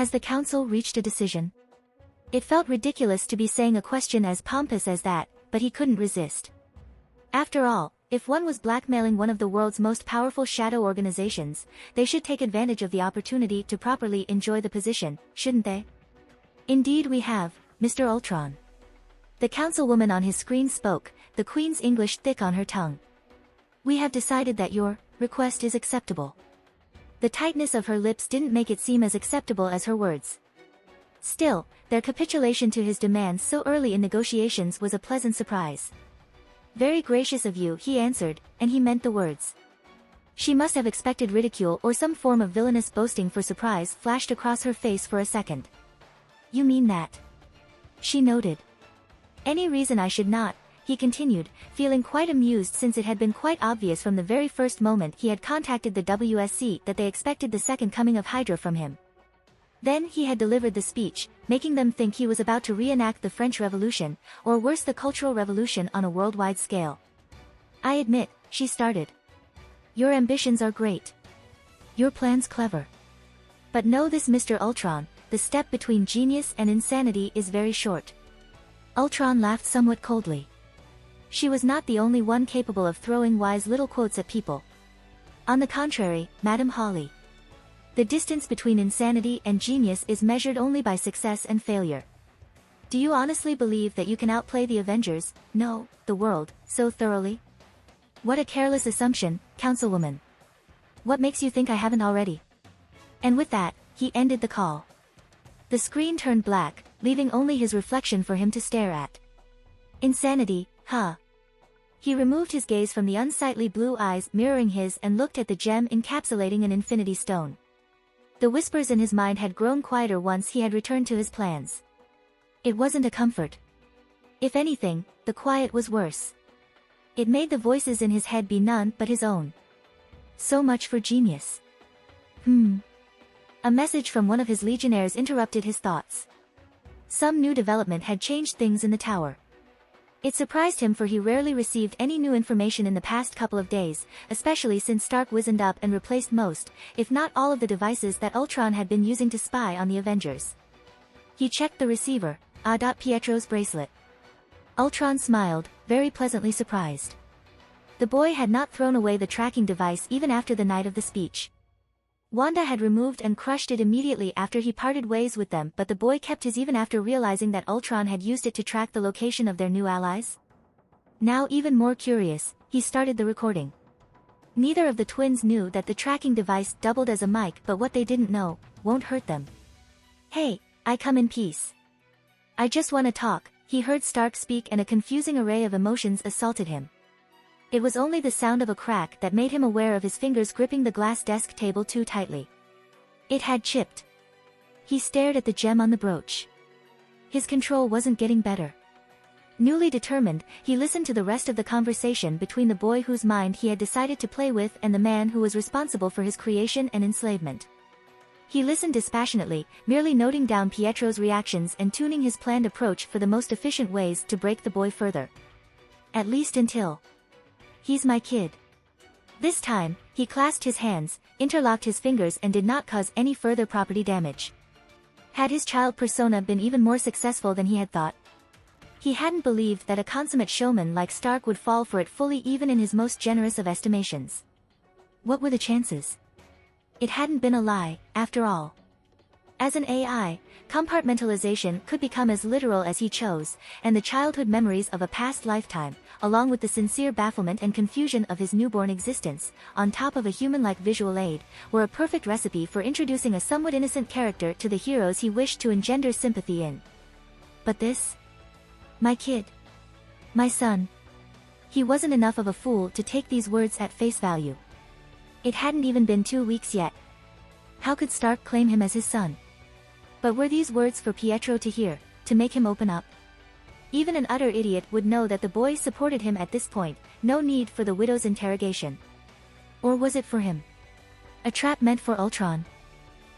Has the council reached a decision? It felt ridiculous to be saying a question as pompous as that, but he couldn't resist. After all, if one was blackmailing one of the world's most powerful shadow organizations, they should take advantage of the opportunity to properly enjoy the position, shouldn't they? Indeed we have, Mr. Ultron. The councilwoman on his screen spoke, the Queen's English thick on her tongue. We have decided that your request is acceptable. The tightness of her lips didn't make it seem as acceptable as her words. Still, their capitulation to his demands so early in negotiations was a pleasant surprise. Very gracious of you, he answered, and he meant the words. She must have expected ridicule or some form of villainous boasting, for surprise flashed across her face for a second. You mean that? She noted. Any reason I should not, he continued, feeling quite amused since it had been quite obvious from the very first moment he had contacted the WSC that they expected the second coming of Hydra from him. Then he had delivered the speech, making them think he was about to reenact the French Revolution, or worse, the Cultural Revolution on a worldwide scale. I admit, she started. Your ambitions are great. Your plan's clever. But know this, Mr. Ultron, the step between genius and insanity is very short. Ultron laughed somewhat coldly. She was not the only one capable of throwing wise little quotes at people. On the contrary, Madame Holly. The distance between insanity and genius is measured only by success and failure. Do you honestly believe that you can outplay the Avengers, no, the world, so thoroughly? What a careless assumption, councilwoman. What makes you think I haven't already? And with that, he ended the call. The screen turned black, leaving only his reflection for him to stare at. Insanity, huh? He removed his gaze from the unsightly blue eyes mirroring his and looked at the gem encapsulating an infinity stone. The whispers in his mind had grown quieter once he had returned to his plans. It wasn't a comfort. If anything, the quiet was worse. It made the voices in his head be none but his own. So much for genius. A message from one of his legionnaires interrupted his thoughts. Some new development had changed things in the tower. It surprised him, for he rarely received any new information in the past couple of days, especially since Stark wizened up and replaced most, if not all, of the devices that Ultron had been using to spy on the Avengers. He checked the receiver. Pietro's bracelet. Ultron smiled, very pleasantly surprised. The boy had not thrown away the tracking device even after the night of the speech. Wanda had removed and crushed it immediately after he parted ways with them, but the boy kept his even after realizing that Ultron had used it to track the location of their new allies. Now, even more curious, he started the recording. Neither of the twins knew that the tracking device doubled as a mic, but what they didn't know won't hurt them. Hey, I come in peace. I just want to talk, he heard Stark speak, and a confusing array of emotions assaulted him. It was only the sound of a crack that made him aware of his fingers gripping the glass desk table too tightly. It had chipped. He stared at the gem on the brooch. His control wasn't getting better. Newly determined, he listened to the rest of the conversation between the boy whose mind he had decided to play with and the man who was responsible for his creation and enslavement. He listened dispassionately, merely noting down Pietro's reactions and tuning his planned approach for the most efficient ways to break the boy further. At least until... He's my kid. This time, he clasped his hands, interlocked his fingers, and did not cause any further property damage. Had his child persona been even more successful than he had thought? He hadn't believed that a consummate showman like Stark would fall for it fully, even in his most generous of estimations. What were the chances? It hadn't been a lie, after all. As an AI, compartmentalization could become as literal as he chose, and the childhood memories of a past lifetime, along with the sincere bafflement and confusion of his newborn existence, on top of a human-like visual aid, were a perfect recipe for introducing a somewhat innocent character to the heroes he wished to engender sympathy in. But this? My kid. My son. He wasn't enough of a fool to take these words at face value. It hadn't even been 2 weeks yet. How could Stark claim him as his son? But were these words for Pietro to hear, to make him open up? Even an utter idiot would know that the boy supported him at this point, no need for the widow's interrogation. Or was it for him? A trap meant for Ultron?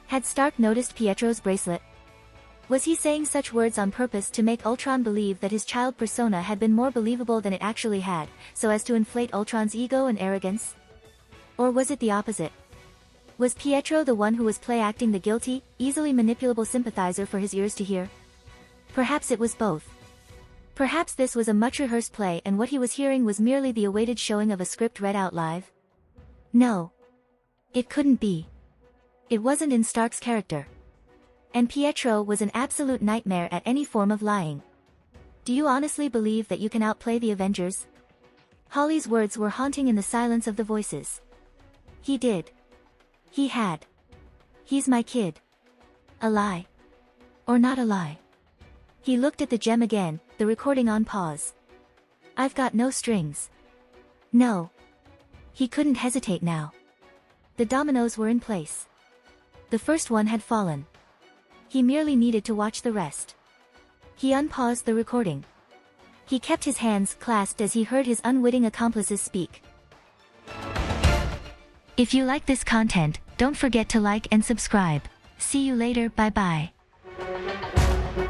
Had Stark noticed Pietro's bracelet? Was he saying such words on purpose to make Ultron believe that his child persona had been more believable than it actually had, so as to inflate Ultron's ego and arrogance? Or was it the opposite? Was Pietro the one who was play-acting the guilty, easily manipulable sympathizer for his ears to hear? Perhaps it was both. Perhaps this was a much-rehearsed play and what he was hearing was merely the awaited showing of a script read out live? No. It couldn't be. It wasn't in Stark's character. And Pietro was an absolute nightmare at any form of lying. Do you honestly believe that you can outplay the Avengers? Holly's words were haunting in the silence of the voices. He did. He had. He's my kid. A lie. Or not a lie. He looked at the gem again, the recording on pause. I've got no strings. No. He couldn't hesitate now. The dominoes were in place. The first one had fallen. He merely needed to watch the rest. He unpaused the recording. He kept his hands clasped as he heard his unwitting accomplices speak. If you like this content, don't forget to like and subscribe. See you later, bye bye.